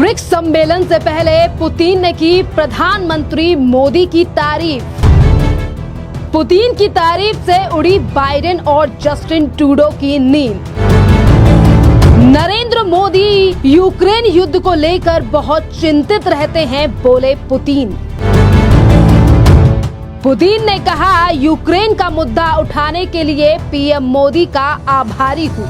BRICS सम्मेलन से पहले पुतिन ने की प्रधानमंत्री मोदी की तारीफ। पुतिन की तारीफ से उड़ी बाइडेन और जस्टिन ट्रूडो की नींद। नरेंद्र मोदी यूक्रेन युद्ध को लेकर बहुत चिंतित रहते हैं, बोले पुतिन। पुतिन ने कहा, यूक्रेन का मुद्दा उठाने के लिए पीएम मोदी का आभारी हूं।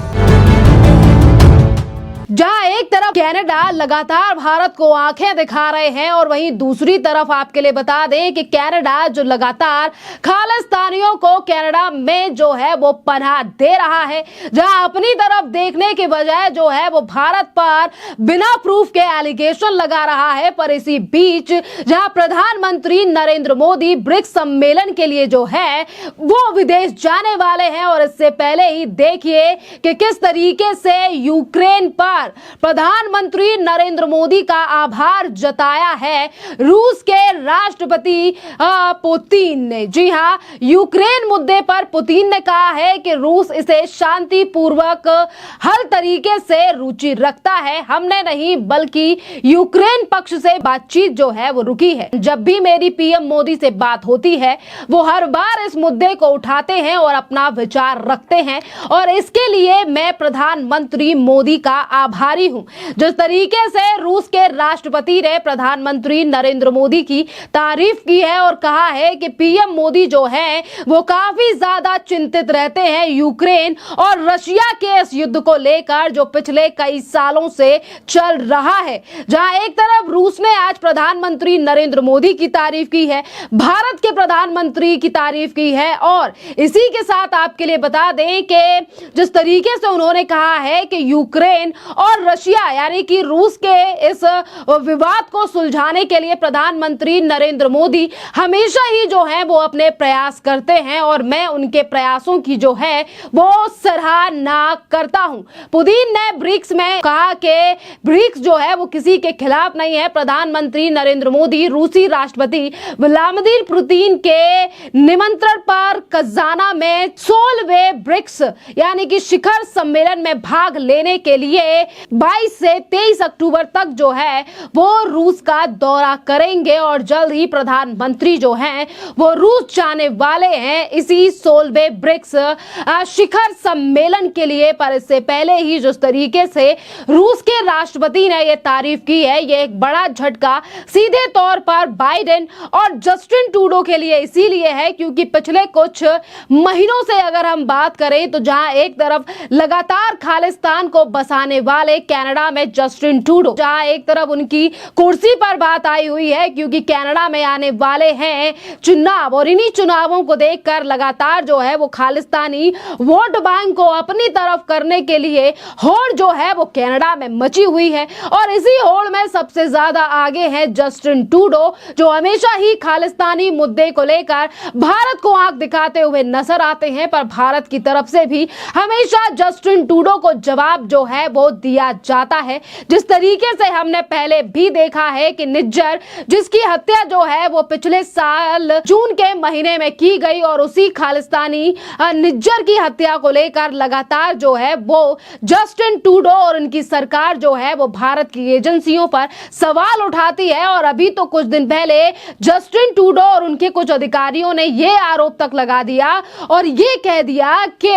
जहां एक तरफ कनाडा लगातार भारत को आंखें दिखा रहे हैं और वहीं दूसरी तरफ आपके लिए बता दें कि कनाडा जो लगातार खालिस्तानियों को कनाडा में जो है वो पनाह दे रहा है, जहां अपनी तरफ देखने के बजाय जो है वो भारत पर बिना प्रूफ के एलिगेशन लगा रहा है। पर इसी बीच जहां प्रधानमंत्री नरेंद्र मोदी ब्रिक्स सम्मेलन के लिए जो है वो विदेश जाने वाले हैं और इससे पहले ही देखिए कि किस तरीके से यूक्रेन पर प्रधानमंत्री नरेंद्र मोदी का आभार जताया है रूस के राष्ट्रपति पुतिन ने। जी हां, यूक्रेन मुद्दे पर पुतिन ने कहा है कि रूस इसे शांतिपूर्वक हर तरीके से रुचि रखता है। हमने नहीं बल्कि यूक्रेन पक्ष से बातचीत जो है वो रुकी है। जब भी मेरी पीएम मोदी से बात होती है वो हर बार इस मुद्दे को उठाते हैं और अपना विचार रखते हैं और इसके लिए मैं प्रधानमंत्री मोदी का आभारी हूं। जिस तरीके से रूस के राष्ट्रपति ने प्रधानमंत्री नरेंद्र मोदी की तारीफ की है और कहा है कि पीएम मोदी जो है वो काफी ज्यादा चिंतित रहते हैं यूक्रेन और रशिया के इस युद्ध को लेकर जो पिछले कई सालों से चल रहा है। जहां एक तरफ रूस ने आज प्रधानमंत्री नरेंद्र मोदी की तारीफ की है, भारत के प्रधानमंत्री की तारीफ की है और इसी के साथ आपके लिए बता दें कि जिस तरीके से उन्होंने कहा है कि यूक्रेन और रशिया यानी कि रूस के इस विवाद को सुलझाने के लिए प्रधानमंत्री नरेंद्र मोदी हमेशा ही जो है वो अपने प्रयास करते हैं और मैं उनके प्रयासों की जो है वो सराहना करता हूं। पुतिन ने ब्रिक्स में कहा कि ब्रिक्स जो है वो किसी के खिलाफ नहीं है। प्रधानमंत्री नरेंद्र मोदी रूसी राष्ट्रपति व्लादिमीर पुतिन के निमंत्रण पर कजाना में 16वें ब्रिक्स यानी कि शिखर सम्मेलन में भाग लेने के लिए 22 से 23 अक्टूबर तक जो है वो रूस का दौरा करेंगे और जल्द ही प्रधानमंत्री जो हैं वो रूस जाने वाले हैं इसी 16वें ब्रिक्स शिखर सम्मेलन के लिए। पर इससे पहले ही जिस तरीके से रूस के राष्ट्रपति ने ये तारीफ की है, ये एक बड़ा झटका सीधे तौर पर बाइडेन और जस्टिन ट्रूडो के लिए इसीलिए है क्योंकि पिछले कुछ महीनों से अगर हम बात करें तो जहां एक तरफ लगातार खालिस्तान को बसाने वाले कनाडा में जस्टिन ट्रूडो, जहां एक तरफ उनकी कुर्सी पर बात आई हुई है क्योंकि कनाडा में आने वाले हैं चुनाव और इन्हीं चुनावों को देखकर लगातार जो है वो खालिस्तानी वोट बैंक को अपनी तरफ करने के लिए होड़ जो है वो कनाडा में मची हुई है और इसी होड़ में सबसे ज्यादा आगे है जस्टिन ट्रूडो जो हमेशा ही खालिस्तानी मुद्दे को लेकर भारत को आंख दिखाते हुए नजर आते हैं। पर भारत की तरफ से भी हमेशा जस्टिन ट्रूडो को जवाब जो है वो दिया जाता है। जिस तरीके से हमने पहले भी देखा है कि निज्जर जिसकी हत्या जो है वो पिछले साल जून के महीने में की गई और उसी खालिस्तानी निज्जर की हत्या को लेकर लगातार जो है वो जस्टिन ट्रूडो और उनकी सरकार जो है वो भारत की एजेंसियों पर सवाल उठाती है और अभी तो कुछ दिन पहले जस्टिन ट्रूडो और उनके कुछ अधिकारियों ने ये आरोप तक लगा दिया और ये कह दिया कि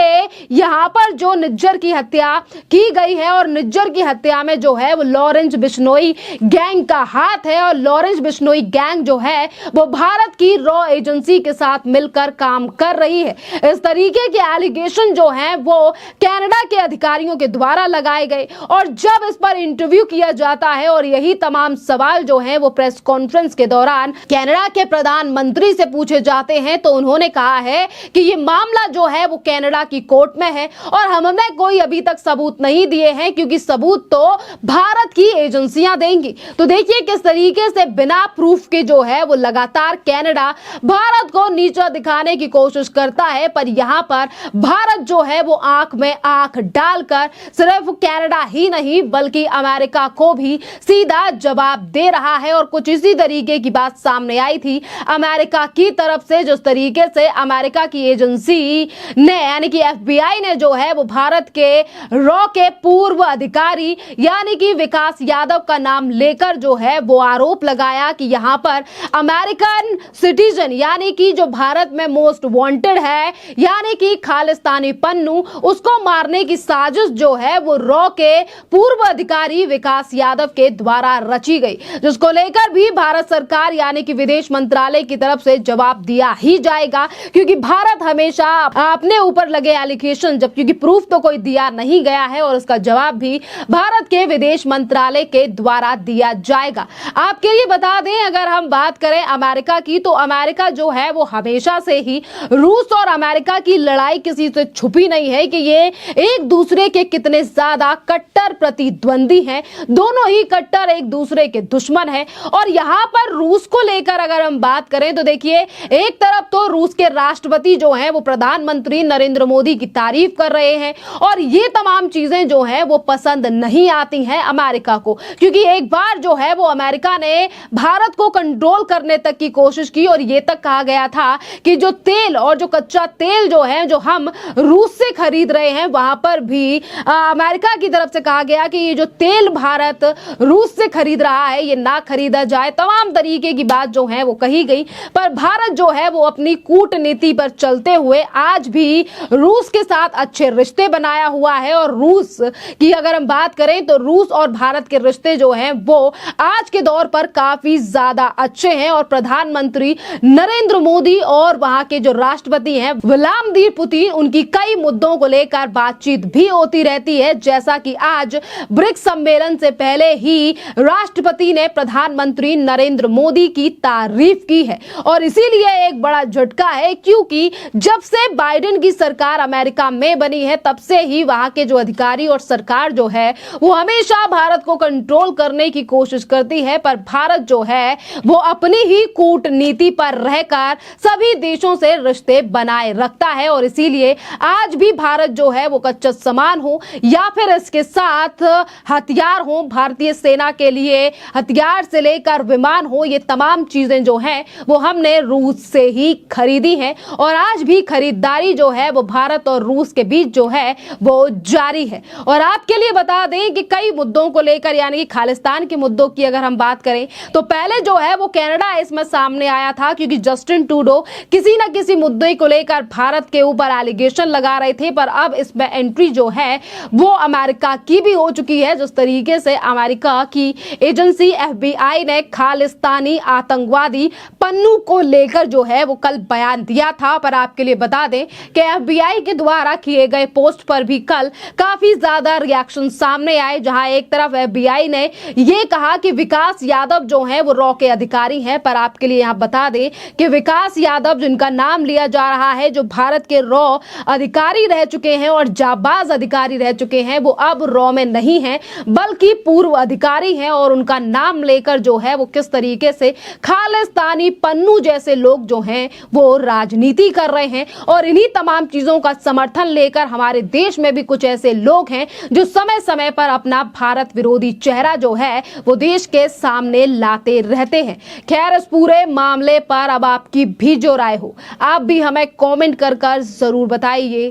यहाँ पर जो निज्जर की हत्या की गई है और निज्जर की हत्या में जो है वो लॉरेंस बिश्नोई गैंग का हाथ है और लॉरेंस बिश्नोई गैंग जो है वो भारत की रॉ एजेंसी के साथ मिलकर काम कर रही है। इस तरीके के एलिगेशन जो हैं वो कनाडा के अधिकारियों के द्वारा लगाए गए और जब इस पर इंटरव्यू किया जाता है और यही तमाम सवाल जो हैं वो प्रेस कॉन्फ्रेंस के दौरान कनाडा के प्रधानमंत्री से पूछे जाते हैं तो उन्होंने कहा है कि ये मामला जो है वो कनाडा की कोर्ट में है और हमने कोई अभी तक सबूत नहीं दिए हैं क्योंकि सबूत तो भारत की एजेंसियां देंगी। तो देखिए किस तरीके से बिना प्रूफ के जो है वो लगातार कनाडा भारत को नीचा दिखाने की कोशिश करता है। पर यहाँ पर भारत जो है वो आंख में आंख डालकर सिर्फ कनाडा ही नहीं बल्कि अमेरिका को भी सीधा जवाब दे रहा है और कुछ इसी तरीके की बात सामने आई थी अमेरिका की तरफ से। जिस तरीके से अमेरिका की एजेंसी ने यानी कि FBI ने जो है वो भारत के रॉ के पूर्व अधिकारी मंत्री यानी कि विकास यादव का नाम लेकर जो है वो आरोप लगाया कि यहाँ पर अमेरिकन सिटीजन यानी कि जो भारत में मोस्ट वांटेड है यानी कि खालिस्तानी पन्नू, उसको मारने की साजिश जो है वो रॉ के पूर्व अधिकारी विकास यादव के द्वारा रची गई, जिसको लेकर भी भारत सरकार यानी कि विदेश मंत्रालय की तरफ से जवाब दिया ही जाएगा, क्योंकि भारत हमेशा अपने ऊपर लगे एलिगेशन जब क्योंकि प्रूफ तो कोई दिया नहीं गया है और उसका जवाब भी भारत के विदेश मंत्रालय के द्वारा दिया जाएगा। आपके लिए बता दें, अगर हम बात करें अमेरिका की, तो अमेरिका जो है वो हमेशा से ही रूस और अमेरिका की लड़ाई किसी से छुपी नहीं है कि ये एक दूसरे के कितने ज्यादा कट्टर प्रतिद्वंदी हैं, दोनों ही कट्टर एक दूसरे के दुश्मन हैं। और यहाँ पर रूस को लेकर अगर हम बात करें तो देखिए, एक तरफ तो रूस के राष्ट्रपति जो हैं वो प्रधानमंत्री नरेंद्र मोदी की तारीफ कर रहे हैं और ये तमाम चीजें जो हैं वो पसंद नहीं आती हैं अमेरिका को, क्योंकि एक बार जो है वो अमेरिका ने भारत को कंट्रोल करने तक की कोशिश की और ये तक कहा गया था कि जो तेल और जो कच्चा तेल जो है जो हम रूस से खरीद रहे हैं, वहां पर भी अमेरिका की तरफ से कहा गया कि ये जो तेल भारत रूस से खरीद रहा है ये ना खरीदा जाए। तमाम तरीके की बात जो है वो कही गई, पर भारत जो है वो अपनी कूटनीति पर चलते हुए आज भी रूस के साथ अच्छे रिश्ते बनाया हुआ है। और रूस की अगर हम बात करें तो रूस और भारत के रिश्ते जो हैं वो आज के दौर पर काफी ज्यादा अच्छे हैं और प्रधानमंत्री नरेंद्र मोदी और वहां के जो राष्ट्रपति हैं व्लादिमीर पुतिन, उनकी कई मुद्दों को लेकर बातचीत भी होती रहती है, जैसा कि आज ब्रिक्स सम्मेलन से पहले ही राष्ट्रपति ने प्रधानमंत्री नरेंद्र मोदी की तारीफ की है। और इसीलिए एक बड़ा झटका है, क्योंकि जब से बाइडेन की सरकार अमेरिका में बनी है तब से ही वहां के जो अधिकारी और सरकार जो है वो हमेशा भारत को कंट्रोल करने की कोशिश करती है, पर भारत जो है वो अपनी ही कूटनीति पर रहकर सभी देशों से रिश्ते बनाए रखता है। और इसीलिए आज भी भारत जो है वो कच्चा सामान हो या फिर इसके साथ हथियार हो, भारतीय सेना के लिए हथियार से लेकर विमान हो, ये तमाम चीजें जो हैं वो हमने रूस से ही खरीदी हैं और आज भी खरीदारी जो है वो भारत और रूस के बीच जो है वो जारी है। और आपके लिए बता दें कि कई मुद्दों को लेकर यानी कि खालिस्तान के मुद्दों की अगर हम बात करें तो पहले जो है वो कनाडा इसमें सामने आया था, क्योंकि जस्टिन ट्रूडो किसी न किसी मुद्दे को लेकर भारत के ऊपर एलिगेशन लगा रहे थे, पर अब इसमें एंट्री जो है वो अमेरिका की भी हो चुकी है। जिस तरीके से अमेरिका की एजेंसी FBI ने खालिस्तानी आतंकवादी पन्नू को लेकर जो है वो कल बयान दिया था, पर आपके लिए बता दें कि FBI के द्वारा किए गए पोस्ट पर भी कल काफी ज्यादा रिएक्शन सामने आए, जहां एक तरफ FBI ने ये कहा कि विकास यादव जो है वो रॉ के अधिकारी हैं, पर आपके लिए यहाँ बता दें कि विकास यादव जिनका नाम लिया जा रहा है जो भारत के रॉ अधिकारी रह चुके हैं और जाबाज अधिकारी रह चुके हैं, वो अब रॉ में नहीं है बल्कि पूर्व अधिकारी हैं। और उनका नाम लेकर जो है वो किस तरीके से खालिस्तानी पन्नू जैसे लोग जो हैं वो राजनीति कर रहे हैं और इन्हीं तमाम चीजों का समर्थन लेकर हमारे देश में भी कुछ ऐसे लोग हैं जो समय समय पर अपना भारत विरोधी चेहरा जो है वो देश के सामने लाते रहते हैं। खैर, इस पूरे मामले पर अब आपकी भी जो राय हो आप भी हमें कमेंट कर जरूर बताइए।